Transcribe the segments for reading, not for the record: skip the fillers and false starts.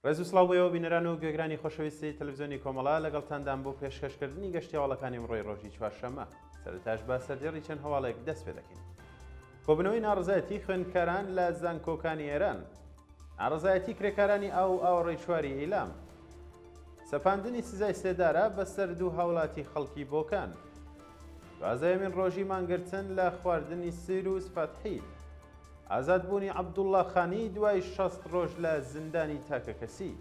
ڕێز و سڵاو بینەران و گوێگرانی خۆشەویستی تەلەڤیزیۆنی کۆمەڵا لەگەڵتاندان بۆ پێشکەشکردنی گەشتی هەواڵەکانی ئەمڕۆی ڕۆژی چوارشەممە. سەرەتاش با سەردێڕی چەند هەواڵێک دەست پێ دەکەین. کۆبوونەوەی ناڕزایەتی خوێندکاران لە زانکۆکانی ئێران، ناڕزایەتی کرێکارانی ئاوەڕێی چواری ئیلام، سەپاندنی سزای سێدارە بەسەر دوو هاوڵاتی خەڵکی بۆکان، دوازدەیەمین ڕۆژی مانگرتن لە خواردنی سیروس فەتحی، ئازادبوونی عەبدوڵڵا خانی دوای 60 ڕۆژ لە زیندانی تاکەکەسی،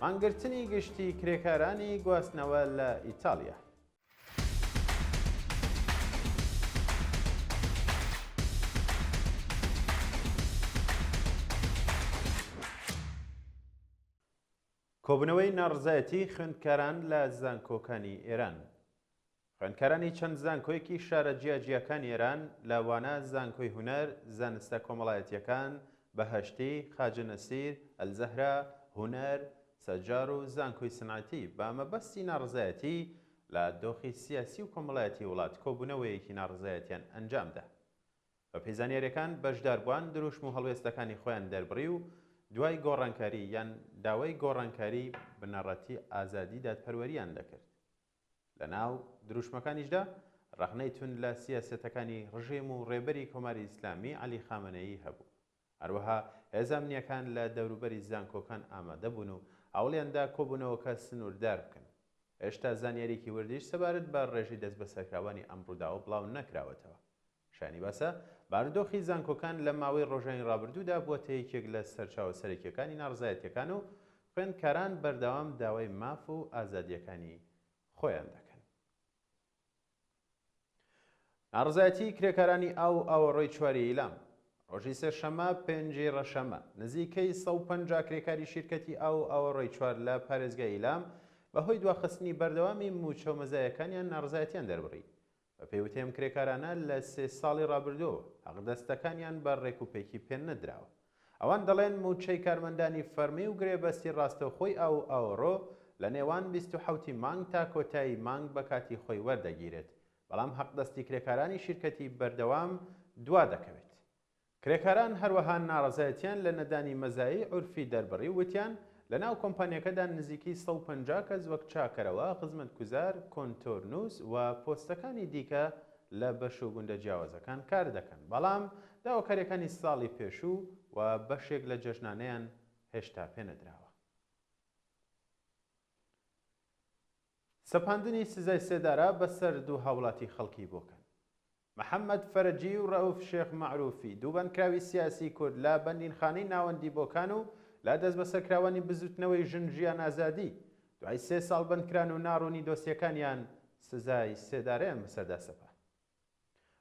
مانگرتنی گشتی کرێکارانی گواستنەوە لە ئیتالیا. کۆبوونەوەی ناڕزایەتی خوێندکاران لە زانکۆکانی ئێران. خوێندکارانی چەند زانکۆیەکی شارە جیاجیەکانی ئێران لەوانە زانکۆی هونەر، زانستە کۆمەڵایەتیەکان، بەهەشتی، خاجە نەسیر، ئەلزەهرا، هونەر، سەجار و زانکۆی سنعەتی بە مەبەستی ناڕزایەتی لە دۆخی سیاسی و کۆمەڵایەتی وڵات کۆبوونەوەیەکی ناڕزایەتیان ئەنجامدا. بە پێزانیاریەکان بەشداربووان دروشم و هەڵوێستەکانی خۆیان دەربڕی و دوای گۆڕانکاری یان داوای گۆڕانکاری بنەڕەتی ئازادی دادپەروەریان دەکرد. لە ناو دروشمەکانیشدا ڕەخنەی تون لە سیاسەتەکانی ڕژێم و ڕێبەری کۆماری ئیسلامی عەلی خامنەیی هەبوو. هەروەها هێز ئەمنیەکان لە دەوروبەری زانکۆکان ئامادە بوون و هەوڵیاندا کۆبوونەوەکە سنووردار بکەن. هێشتا زانیاریی وردیش سەبارەت بە ڕێژەی دەست بەسەرکراوانی ئەم ڕووداوە بڵاو نەکراوەتەوە. شانی بەسە بارودۆخی زانکۆکان لە ماوەی ڕۆژانی ڕابردوودا بووە یەکێک لە سەرچاوە سەرەکیەکانی ناڕزایەتیەکان و خوێندکاران بەردەوام داوای ماف و ئازادیەکانی خۆیان دەکەن. ناڕزایەتی کرێکارانی ئاوەڕۆی چواری ئیلام. ڕۆژی سێشەممە 5 ڕەشەمە نزیکەی 150 کرێکاری شیرکەتی ئاوەڕۆی چوار لە پارێزگای ئیلام بەهۆی دواخستنی بەردەوامی موچە و مەزایەکانیان ناڕزایەتیان دەربڕی. بە پێوتێم کرێکارانە لە 3 ساڵی ڕابردووە حەقدەستەکانیان بە ڕێکوپێکی پێ نەدراوە. ئەوان دەڵێن موچەی کارمەندانی فەرمی و گرێبەستی ڕاستەوخۆی ئاوەڕۆ لە نێوان 27 مانگ تا کۆتایی مانگ بە کاتی خۆی وەردەگیرێت، بەڵام حەقدەستی کرێکارانی شیرکەتی بەردەوام دوا دەکەوێت. کرێکاران هەروەها ناڕزایەتیان لە نەدانی مەزایی عورفی دەربڕی وتیان لە ناو کۆمپانیەکەدا نزیکی 150 کەس وەک چاکەرەوە، خزمەتگوزار، کۆنتۆرنووس و پۆستەکانی دیکە لە بەش و گوندە جیاوازەکان کار دەکەن، بەڵام داواکاریەکانی ساڵی پێشوو و بەشێک لە جەژنانەیان هێشتا پێنەدراوە. سەپاندنی سزای سێدارە بەسەر دوو هاوڵاتی خەڵکی بۆکان. محەممەد فەرەجی و ڕەوف شێخ مەعروفی دوو بەندکراوی سیاسی کورد لە بەندینخانەی ناوەندی بۆکان و لا دەست بەسەرکراوانی بزوتنەوەی ژن ژیان ئازادی دوای 3 ساڵ بەندکران و ناڕوونی دۆسیەکانیان سزای سێدارەیان بەسەردا سەپا.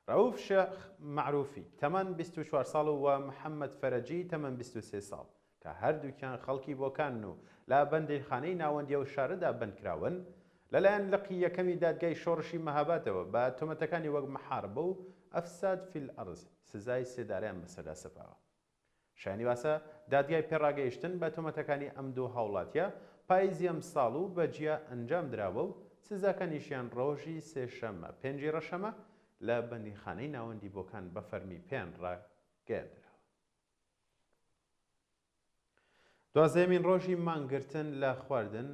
ڕەوف شێخ مەعروفی تەمەن 24 ساڵ و محەممەد فەرەجی تەمەن 23 ساڵ کە هەردووکیان خەڵکی بۆکان و لا بەندینخانەی ناوەندیە و شارەدا بەندکراون لەلایەن لقی یەکەمی دادگای شۆڕشی مەهابادەوە بە تۆمەتەکانی وەک محاربە و ئەفساد فی الئەرض سزای سێدارەیان بەسەردا سەپاوە. شایانی باسە دادگای پێڕاگەیشتن بە تۆمەتەکانی ئەم دوو هاوڵاتیە پاییزی ئەم ساڵ و بەجیا ئەنجام درراوە و سزاکانیشیان ڕۆژی سێشەممە 5 ڕەشەمە لە بەندیخانەی ناوەندی بۆکان بە فەرمی پێیان ڕاگەیاندراوە. دوازدەیەمین ڕۆژی مانگرتن لە خواردن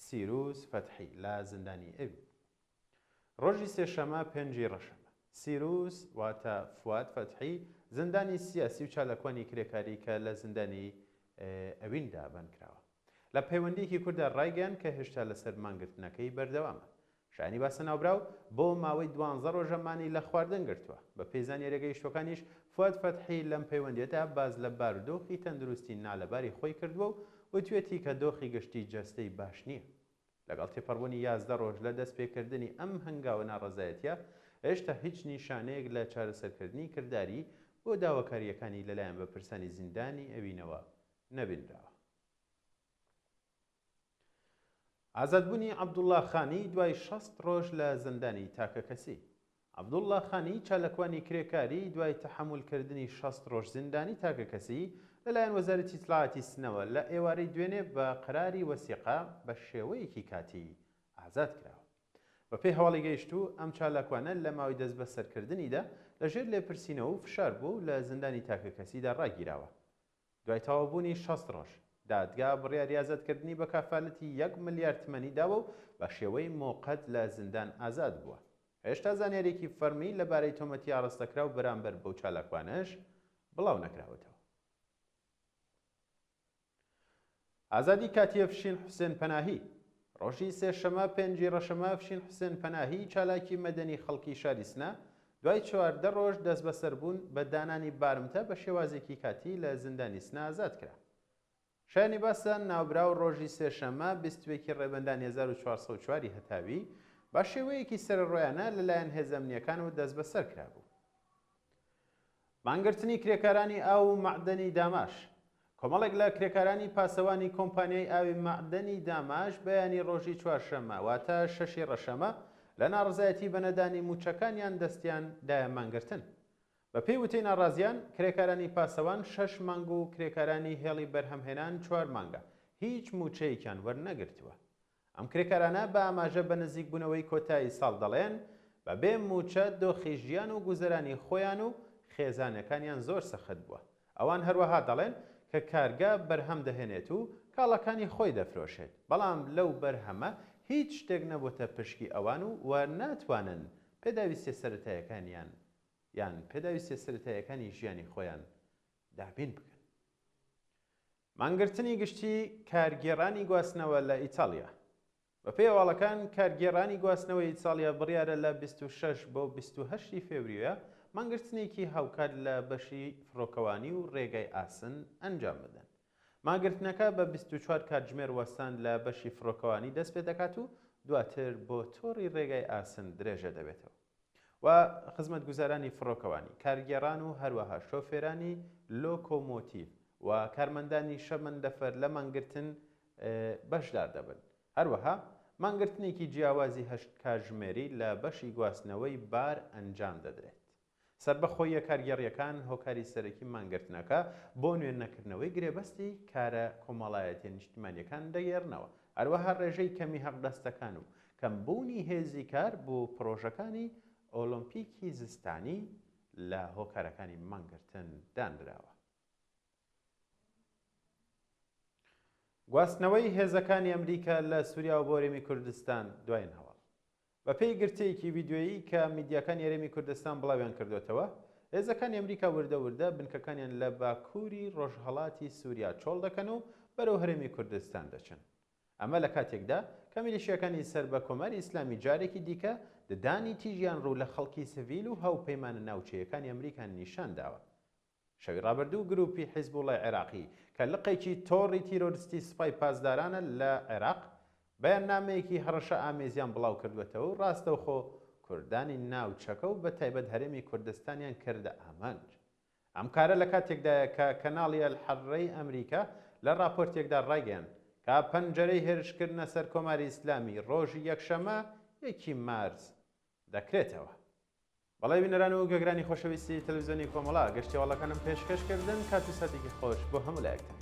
سیروس فەتحی لە زیندانی ئەوین. ڕۆژی سێشەممە 5 ڕەشەمە سیروس واتە فواد فەتحی زیندانی سیاسی و چالاکوانی کرێکاری کە لە زیندانی ئەویندا بەندکراوە لە پەیوەندیەکی کووردا ڕایگەیاند کە هێشتا لەسەر مانگرتنەکەی بەردەوامە. شایانی باسە ناوبراو بۆ ماوەی 12 ڕۆژەمانی لە خواردن گرتووە. بە پێیزانیاریەکەی شتۆکانیش فواد فەتحی لەم پەیوەندیەدا باز لە بارودۆخی تەندروستی نالەباری خۆی کردووە و وتوێتی کە دۆخی گشتی جەستەی باش نییە. لەگەڵ تێپەڕبوونی 11 ڕۆژ لە دەستپێکردنی ئەم هەنگاوە ناڕزایەتیە هێشتا هیچ نیشانەیەک لە چارەسەرکردنی کردداری بۆ داواکاریەکانی لەلایەن بەپرسانی زیندانی ئەوینەوە نەبینراوە. ئازادبوونی عەبدوڵڵا خانی دوای 60 ڕۆژ لە زیندانی تاکەکەسی. عەبدوڵڵا خانی چالاکوانی کرێکاری دوای تەحەموولکردنی 60 ڕۆژ زیندانی تاکەکەسی لەلایەن وەزارەتی ئیتلاعاتی سنەوە لە ئێوارەی دوێنێ بە قەراری وەسیقە بە شێوەیەکی کاتی ئازاد کراوە. بەپێی هەواڵی گەیشتوو ئەم چالاکوانە لە ماوەی دەست بەسەرکردنیدا لەژێر لێپرسینەوە و فشار بوو لە زیندانی تاکەکەسیدا ڕاگیراوە. دوای تەواوبوونی 60 ڕۆژ دادگا بڕیاری ئازادکردنی بە کافالەتی 1 ملیار تمەنی داوە و بە شێوەی موقەت لە زیندان ئازاد بووە. هێشتا زانیاریێکی فەرمی لەبارەی تۆمەتی ئاڕاستەکرا و بەرامبەر بەو چالاکوانەش بڵاو نەکراوەتەوە. ئازادی کاتی ئەفشین حوسێن پەناهی. ڕۆژی سێشەمە 5 ڕەشەمە ئەفشین حوسێن پەناهی چالاکی مەدەنی خەڵکی شاری سنە دوای 14 ڕۆژ دەست بەسەر بوون بە دانانی بارمتە بە شێوازێکی کاتی لە زیندانی سنە ئازاد کرا. شایانی باسە ناوبراو ڕۆژی سێشەمە 21 ڕێبەندانی 1404 هەتاوی بە شێوەیەکی سەرڕۆیانە لەلایەن هێزە ئەمنیەکانەوە دەست بەسەر کرابوو. مانگرتنی کرێکارانی ئاو و مەعدەنی داماش. کۆمەڵێک لە کرێکارانی پاسەوانی کۆمپانیای ئاوی مەعدەنی داماش بەیانی ڕۆژی چوارشەممە واتە 6 ڕەشەمە لە ناڕزایەتی بەنەدانی موچەکانیان دەستیان دایە مانگرتن. بە پێی وتەی ناڕازیان کرێکارانی پاسەوان 6 مانگ و کرێکارانی هێڵی بەرهەمهێنان 4 مانگە هیچ موچەیەکیان وەرنەگرتووە. ئەم کرێکارانە بە ئاماژە بە نزیکبوونەوەی کۆتایی ساڵ دەڵێن بە بێ موچە دۆخی ژیان و گوزەرانی خۆیان و خێزانەکانیان زۆر سەخت بووە. ئەوان هەروەها دەڵێن کە کارگا بەرهەم دەهێنێت و کاڵەکانی خۆی دەفرۆشێت، بەڵام لەو بەرهەمە هیچ شتێک نەبووتە پشکی ئەوان و ناتوانن پێداویستیە سەرەتاییەکانیان یان پێداویستیە سەرەتاییەکانی ژیانی خۆیان دابین بکەن. مانگرتنی گشتی کارگێڕانی گواستنەوە لە ئیتالیا. بە پێی هەواڵەکان کارگێڕانی گواستنەوەی ئیتالیا بڕیارە لە 26 بۆ 28 فێبریۆیە مانگرتنێکی هاوکات لە بەشی فڕۆکەوانی و ڕێگای ئاسن ئەنجام بدەن. مانگرتنەکە بە 24 کاتژمێر وەستان لە بەشی فڕۆکەوانی دەست پێ دەکات و دواتر بۆ تۆڕی ڕێگای ئاسن درێژە دەبێتەوە. و خزمەتگوزارانی فڕۆکەوانی، کارگێڕان و هەروەها شۆفێرانی لۆکۆمۆتیڤ و کارمەندانی شەمەندەفەر لە مانگرتن بەشدار دەبن. هەروەها مانگرتنێکی جیاوازی 8 کاتژمێری لە بەشی گواستنەوەی بار ئەنجام دەدرێت. سربەخۆیە کارگێڕیەکان هۆکاری سەرەکی مانگرتنەکە بۆ نوێن نەکردنەوەی گرێبەستی کارە کۆمەڵایەتە نیشتیمانیەکان دەگێڕنەوە. هەروەها ڕێژەی کەمی هەڵدەستەکان و کەمبوونی هێزی کار بۆ پرۆژەکانی ئۆلۆمپیکی زستانی لە هۆکارەکانی مانگرتن دانراوە. گواستنەوەی هێزەکانی ئەمریکا لە سووریا و بۆ هەرێمی کوردستان دوایین هەواڵ. بە پێی گرتەیەکی ڤیدیۆیی کە میدیاکانی هەرێمی کوردستان بڵاویان کردوێتەوە، هێزەکانی ئەمریکا وردە بنکەکانیان لە باکووری ڕۆژهەڵاتی سووریا چۆڵ دەکەن و بەرەو هەرێمی کوردستان دەچن. ئەمە لە کاتێکدا کە میلیشیەکانی سەر بە کۆماری ئیسلامی جارێکی دیکە ددانی تیژیان ڕوو لە خەڵکی سڤیل و هاوپەیمانە ناوچەیەکانی ئەمریکان نیشان داوە. شەوی ڕابردوو گروپی حیزبوڵای عێراقی کە لقێکی تۆڕی تیرۆریستی سوپای پاسدارانە لە عێراق بەیان نامەیەکی هەڕەشە ئامێزیان بڵاو کردوێتەوە و ڕاستەوخۆ کوردانی ناوچەکە و بە تایبەت هەرێمی کوردستانیان کردە ئامانج. ئەم کارە لە کاتێکدایە کە کەناڵی ئەلحەرڕەی ئەمریکا لە راپۆرتێکدا ڕایگەیاند کە پەنجەرەی هێرشکردنە سەر کۆماری ئیسلامی ڕۆژی یەکشەمە 1 مارس دەکرێتەوە. بەڵای بینەران و گەگرانی خۆشەویستی تەلەڤیزیۆنی کۆمەڵا گەشتی هەواڵەکانم پێشکەشکردن کات و ساتێکی خۆش بۆ هەموو لایەکتان.